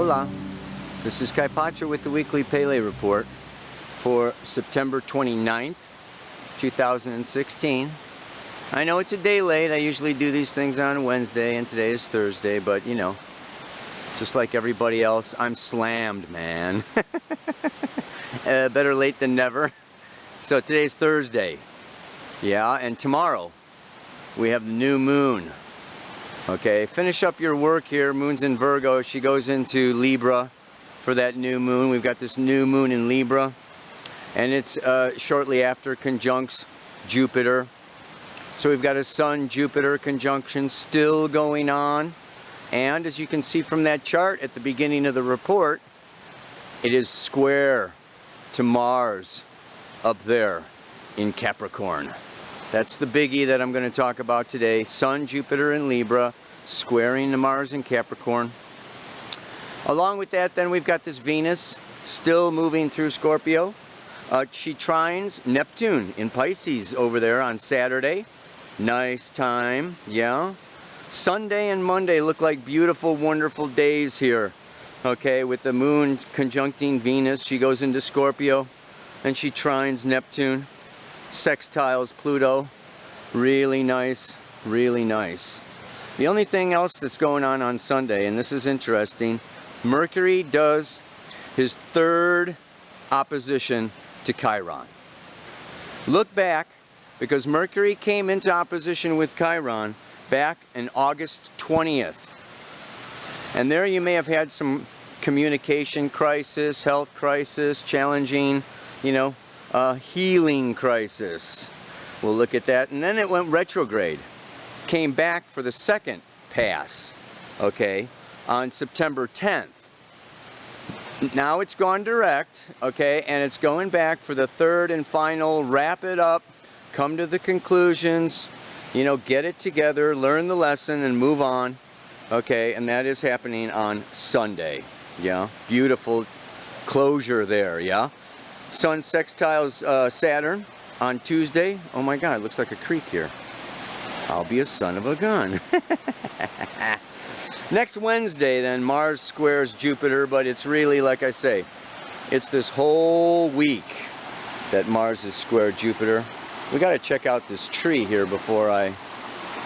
Hola, this is Kaipacha with the weekly Pele report for September 29th, 2016. I know it's a day late. I usually do these things on Wednesday and today is Thursday, but you know, just like everybody else, I'm slammed, man. Better late than never. So today's Thursday. Yeah, and tomorrow we have the new moon. Okay, finish up your work here. Moon's in Virgo. She goes into Libra for that new moon. We've got this new moon in Libra, and it's shortly after conjuncts Jupiter. So we've got a Sun-Jupiter conjunction still going on. And as you can see from that chart at the beginning of the report, it is square to Mars up there in Capricorn. That's the biggie that I'm going to talk about today. Sun, Jupiter, and Libra squaring to Mars in Capricorn. Along with that, then we've got this Venus still moving through Scorpio. She trines Neptune in Pisces over there on Saturday. Nice time, yeah. Sunday and Monday look like beautiful, wonderful days here. Okay, with the moon conjuncting Venus, she goes into Scorpio and she trines Neptune. Sextiles Pluto. Really nice, really nice. The only thing else that's going on Sunday, and this is interesting, Mercury does his third opposition to Chiron. Look back, because Mercury came into opposition with Chiron back in August 20th. And there you may have had some communication crisis, health crisis, challenging, you know, healing crisis. We'll look at that. And then it went retrograde. Came back for the second pass, okay, on September 10th. Now it's gone direct, okay, and it's going back for the third and final, wrap it up, come to the conclusions, you know, get it together, learn the lesson, and move on, okay, and that is happening on Sunday, yeah, beautiful closure there, yeah. Sun sextiles Saturn on Tuesday. Oh my God, it looks like a creek here. I'll be a son of a gun. Next Wednesday, then, Mars squares Jupiter, but it's really, like I say, it's this whole week that Mars is square Jupiter. We got to check out this tree here before I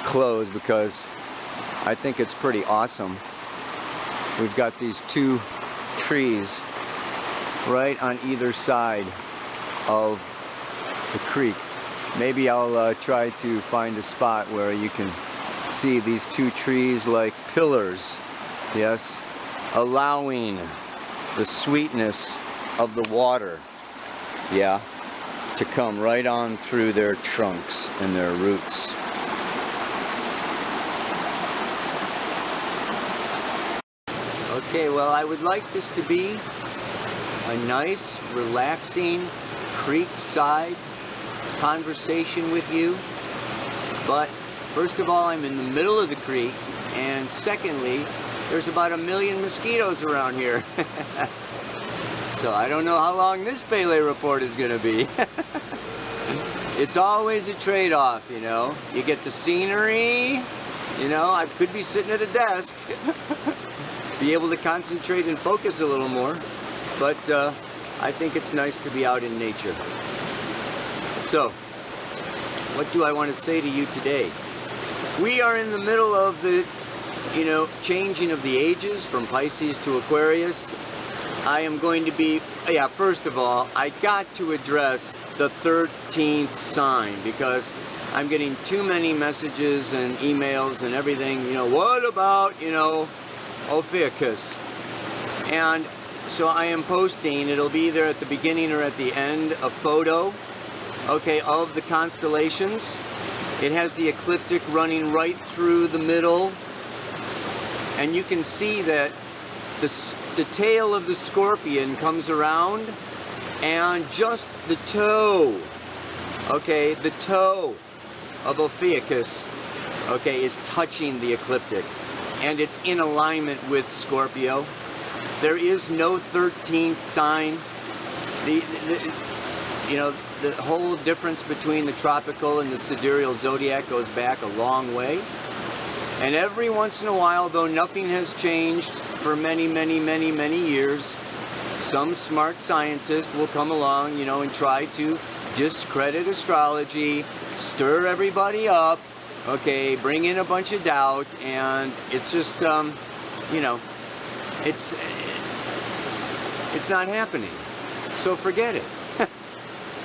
close, because I think it's pretty awesome. We've got these two trees right on either side of the creek. Maybe I'll try to find a spot where you can see these two trees like pillars, yes, allowing the sweetness of the water, yeah, to come right on through their trunks and their roots. Okay, well, I would like this to be a nice, relaxing, creekside conversation with you. But first of all, I'm in the middle of the creek, and secondly, there's about 1 million mosquitoes around here. So I don't know how long this Pele report is going to be. It's always a trade-off, you know. You get the scenery, you know, I could be sitting at a desk, be able to concentrate and focus a little more. But I think it's nice to be out in nature. So, what do I want to say to you today? We are in the middle of the, you know, changing of the ages from Pisces to Aquarius. I am going to be, yeah, first of all, I got to address the 13th sign, because I'm getting too many messages and emails and everything, you know, what about, you know, Ophiuchus? And so I am posting, it'll be either at the beginning or at the end, a photo, okay, of the constellations. It has the ecliptic running right through the middle, and you can see that the tail of the scorpion comes around, and just the toe, okay, the toe of Ophiuchus, okay, is touching the ecliptic, and it's in alignment with Scorpio. There is no 13th sign. You know, the whole difference between the tropical and the sidereal zodiac goes back a long way. And every once in a while, though nothing has changed for many, many, many, many years, some smart scientist will come along, you know, and try to discredit astrology, stir everybody up, okay, bring in a bunch of doubt, and it's just, you know, it's not happening. So forget it.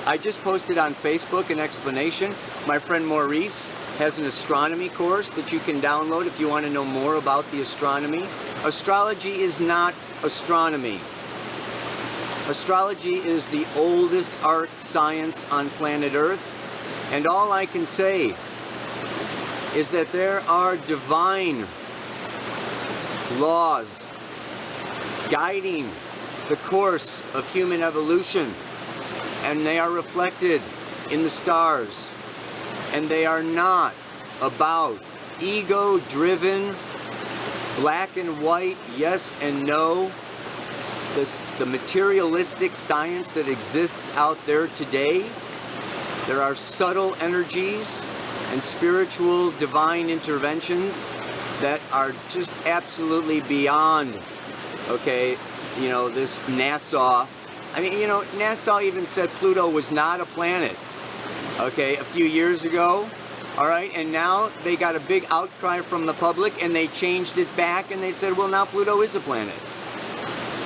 I just posted on Facebook an explanation. My friend Maurice has an astronomy course that you can download if you want to know more about the astronomy. Astrology is not astronomy. Astrology is the oldest art science on planet Earth, and all I can say is that there are divine laws guiding the course of human evolution, and they are reflected in the stars, and they are not about ego-driven, black and white, yes and no, the materialistic science that exists out there today. There are subtle energies and spiritual divine interventions that are just absolutely beyond, okay, you know, this NASA. I mean, you know, NASA even said Pluto was not a planet, okay, a few years ago, all right, and now they got a big outcry from the public, and they changed it back, and they said, well, now Pluto is a planet.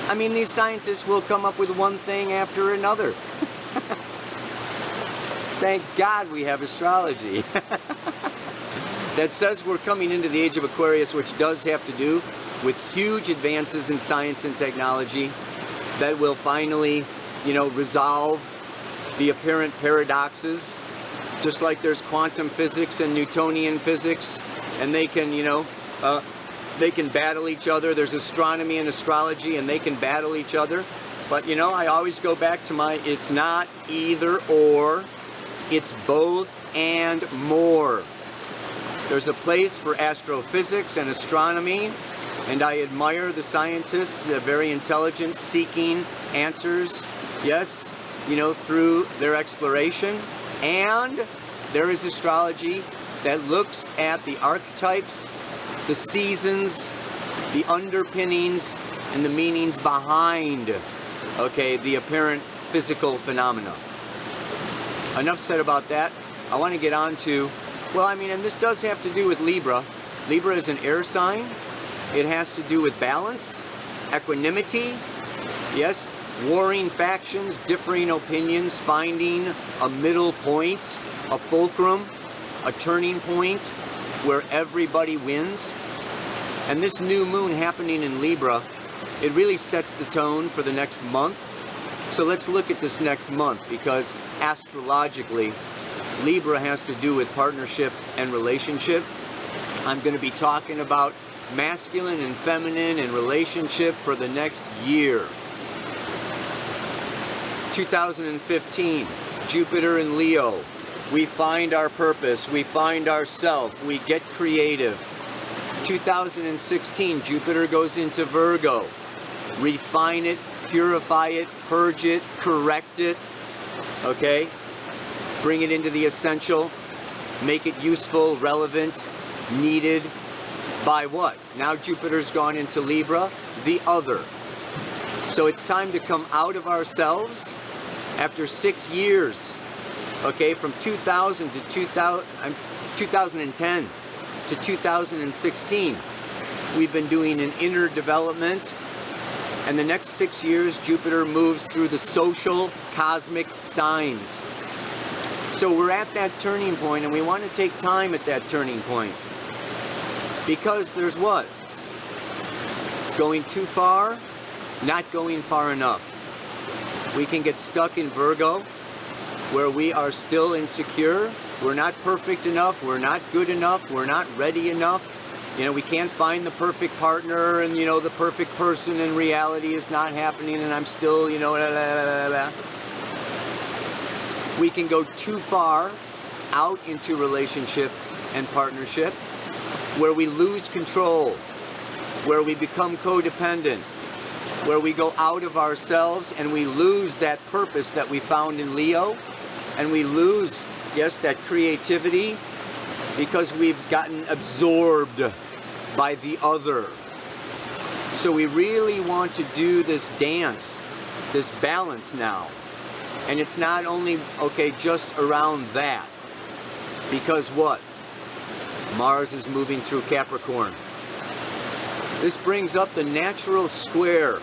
I mean, these scientists will come up with one thing after another. Thank God we have astrology. That says we're coming into the age of Aquarius, which does have to do with huge advances in science and technology that will finally, you know, resolve the apparent paradoxes, just like there's quantum physics and Newtonian physics, and they can, you know, they can battle each other. There's astronomy and astrology, and they can battle each other. But, you know, I always go back to my, it's not either or, it's both and more. There's a place for astrophysics and astronomy, and I admire the scientists, they're very intelligent, seeking answers, yes, you know, through their exploration. And there is astrology that looks at the archetypes, the seasons, the underpinnings, and the meanings behind, okay, the apparent physical phenomena. Enough said about that. I want to get on to, well, I mean, and this does have to do with Libra. Libra is an air sign. It has to do with balance, equanimity, yes, warring factions, differing opinions, finding a middle point, a fulcrum, a turning point where everybody wins. And this new moon happening in Libra, it really sets the tone for the next month. So let's look at this next month, because astrologically, Libra has to do with partnership and relationship. I'm going to be talking about masculine and feminine and relationship for the next year. 2015, Jupiter in Leo. We find our purpose, we find ourself, we get creative. 2016, Jupiter goes into Virgo. Refine it, purify it, purge it, correct it, okay? Bring it into the essential, make it useful, relevant, needed. By what? Now Jupiter's gone into Libra, the other. So it's time to come out of ourselves after 6 years, okay, from 2010 to 2016. We've been doing an inner development, and the next 6 years Jupiter moves through the social cosmic signs. So we're at that turning point, and we want to take time at that turning point. Because there's what? Going too far, not going far enough. We can get stuck in Virgo, where we are still insecure. We're not perfect enough, we're not good enough, we're not ready enough. You know, we can't find the perfect partner, and, you know, the perfect person, and reality is not happening, and I'm still, you know, blah, blah, blah, blah. We can go too far out into relationship and partnership, where we lose control, where we become codependent, where we go out of ourselves and we lose that purpose that we found in Leo, and we lose, yes, that creativity, because we've gotten absorbed by the other. So we really want to do this dance, this balance now. And it's not only, okay, just around that. Because what? Mars is moving through Capricorn. This brings up the natural square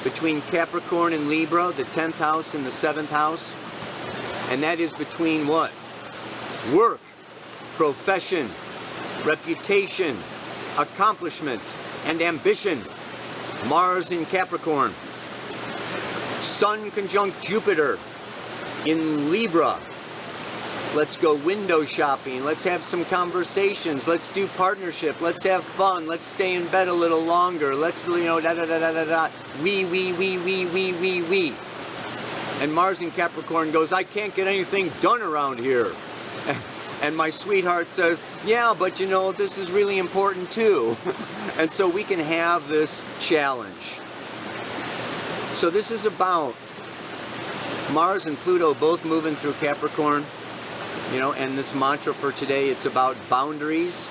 between Capricorn and Libra, the 10th house and the 7th house. And that is between what? Work, profession, reputation, accomplishment, and ambition. Mars in Capricorn. Sun conjunct Jupiter in Libra. Let's go window shopping. Let's have some conversations. Let's do partnership. Let's have fun. Let's stay in bed a little longer. Let's, you know, da da da da da da. We. And Mars in Capricorn goes, I can't get anything done around here. And my sweetheart says, yeah, but you know, this is really important too. And so we can have this challenge. So this is about Mars and Pluto both moving through Capricorn. You know, and this mantra for today, it's about boundaries.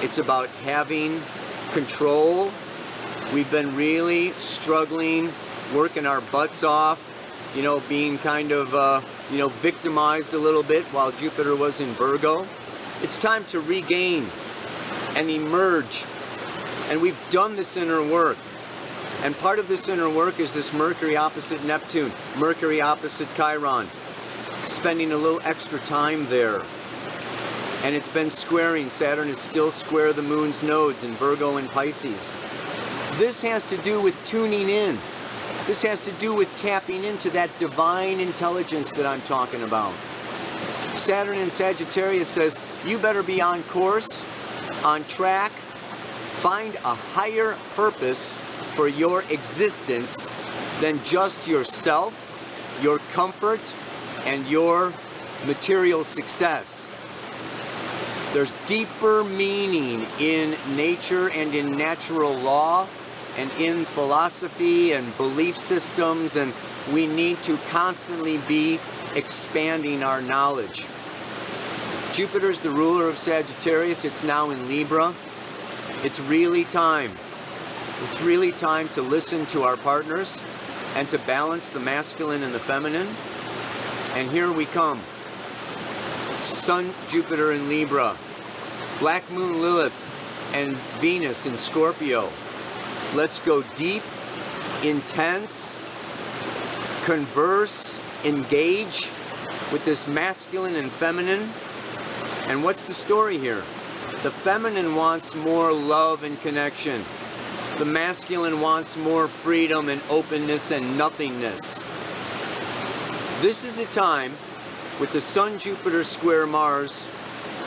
It's about having control. We've been really struggling, working our butts off, you know, being kind of, you know, victimized a little bit while Jupiter was in Virgo. It's time to regain and emerge. And we've done this inner work. And part of this inner work is this Mercury opposite Neptune, Mercury opposite Chiron. Spending a little extra time there. And it's been squaring. Saturn is still square the moon's nodes in Virgo and Pisces. This has to do with tuning in. This has to do with tapping into that divine intelligence that I'm talking about. Saturn in Sagittarius says, you better be on course, on track, find a higher purpose for your existence than just yourself, your comfort, and your material success. There's deeper meaning in nature and in natural law and in philosophy and belief systems, and we need to constantly be expanding our knowledge. Jupiter's the ruler of Sagittarius. It's now in Libra. It's really time. It's really time to listen to our partners and to balance the masculine and the feminine. And here we come. Sun, Jupiter in Libra. Black Moon Lilith and Venus in Scorpio. Let's go deep, intense, converse, engage with this masculine and feminine. And what's the story here? The feminine wants more love and connection. The masculine wants more freedom and openness and nothingness. This is a time with the Sun, Jupiter square Mars.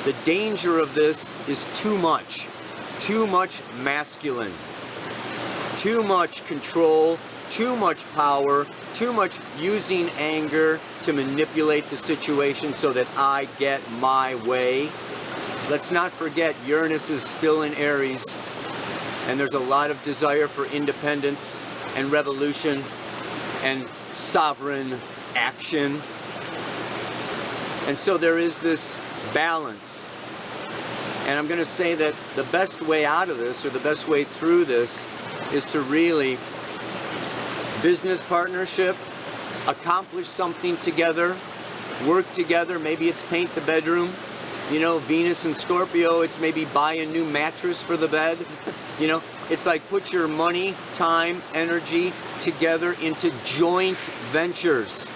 The danger of this is too much masculine, too much control, too much power, too much using anger to manipulate the situation so that I get my way. Let's not forget Uranus is still in Aries, and there's a lot of desire for independence and revolution and sovereign action. And so there is this balance. And I'm going to say that the best way out of this, or the best way through this, is to really business partnership, accomplish something together, work together. Maybe it's paint the bedroom. You know, Venus and Scorpio, it's maybe buy a new mattress for the bed. You know, it's like put your money, time, energy together into joint ventures.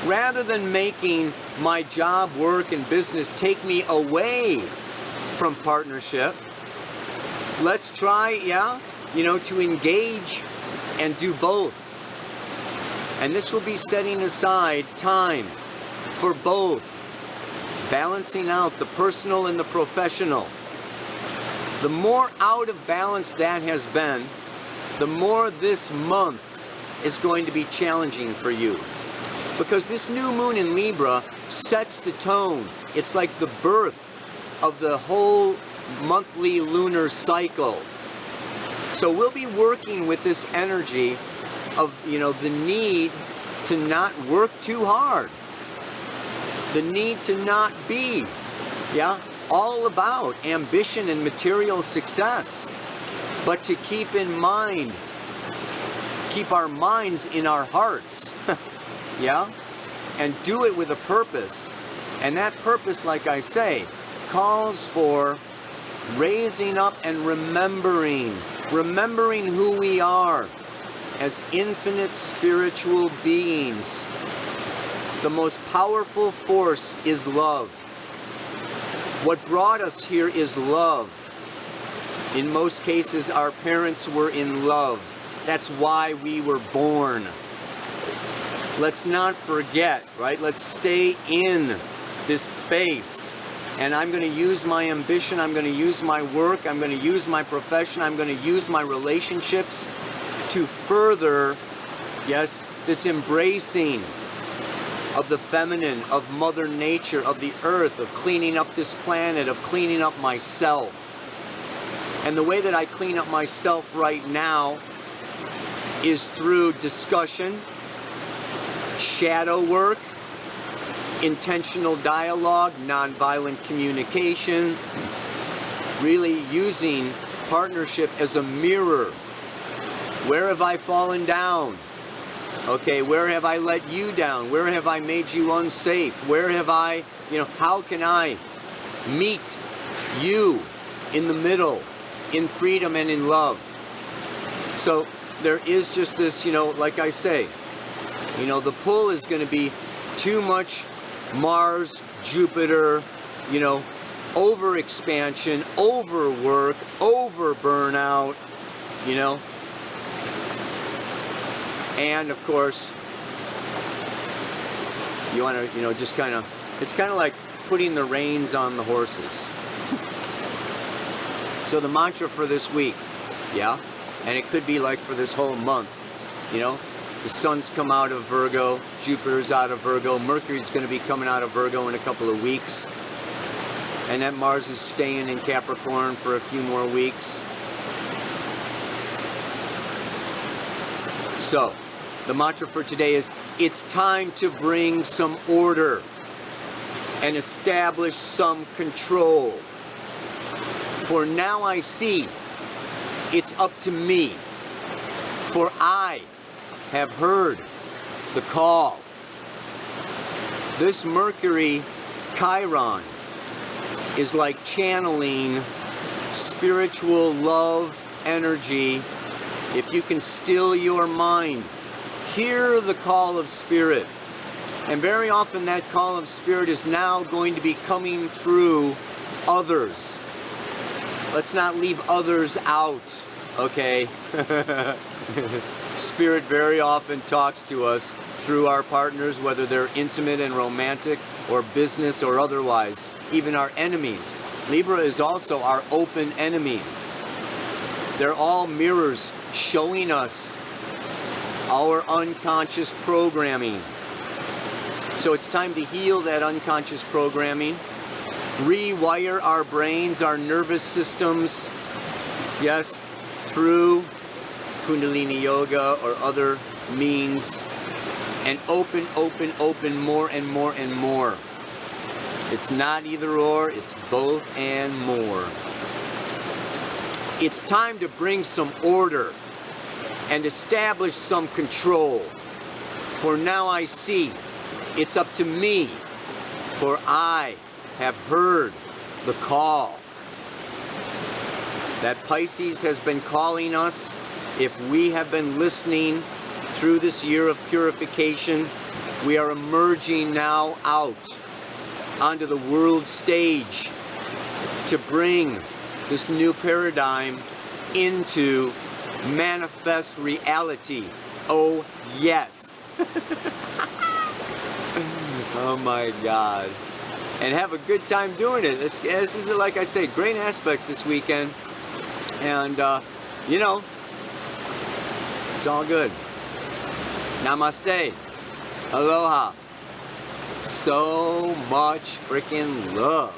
Rather than making my job, work, and business take me away from partnership, let's try, you know, to engage and do both. And this will be setting aside time for both, balancing out the personal and the professional. The more out of balance that has been, the more this month is going to be challenging for you. Because this new moon in Libra sets the tone. It's like the birth of the whole monthly lunar cycle. So we'll be working with this energy of, you know, the need to not work too hard. The need to not be, all about ambition and material success. But to keep in mind, keep our minds in our hearts, yeah? And do it with a purpose. And that purpose, like I say, calls for raising up and remembering who we are as infinite spiritual beings. The most powerful force is love. What brought us here is love. In most cases, our parents were in love. That's why we were born. Let's not forget, right? Let's stay in this space. And I'm going to use my ambition, I'm going to use my work, I'm going to use my profession, I'm going to use my relationships to further, yes, this embracing of the feminine, of Mother Nature, of the earth, of cleaning up this planet, of cleaning up myself. And the way that I clean up myself right now is through discussion, shadow work, intentional dialogue, nonviolent communication, really using partnership as a mirror. Where have I fallen down? Okay, where have I let you down? Where have I made you unsafe? Where have I, how can I meet you in the middle, in freedom and in love? So there is just this, like I say, the pull is going to be too much Mars, Jupiter, over expansion, overwork, over burnout, and of course, you want to, just kind of, it's kind of like putting the reins on the horses. So the mantra for this week, yeah, and it could be like for this whole month, the sun's come out of Virgo, Jupiter's out of Virgo, Mercury's going to be coming out of Virgo in a couple of weeks. And that Mars is staying in Capricorn for a few more weeks. So, the mantra for today is, it's time to bring some order and establish some control. For now I see, it's up to me. For I have heard the call. This Mercury Chiron is like channeling spiritual love energy. If you can still your mind, hear the call of spirit. And very often that call of spirit is now going to be coming through others. Let's not leave others out, okay? Spirit very often talks to us through our partners, whether they're intimate and romantic or business or otherwise, even our enemies. Libra is also our open enemies. They're all mirrors showing us our unconscious programming. So it's time to heal that unconscious programming, rewire our brains, our nervous systems, yes, through Kundalini Yoga or other means, and open more and more and more. It's not either or, it's both and more. It's time to bring some order and establish some control. For now I see, it's up to me, for I have heard the call. That Pisces has been calling us. If we have been listening through this year of purification, we are emerging now out onto the world stage to bring this new paradigm into manifest reality. Oh, yes. Oh my God. And have a good time doing it. This is, like I say, great aspects this weekend. And, it's all good. Namaste. Aloha. So much freaking love.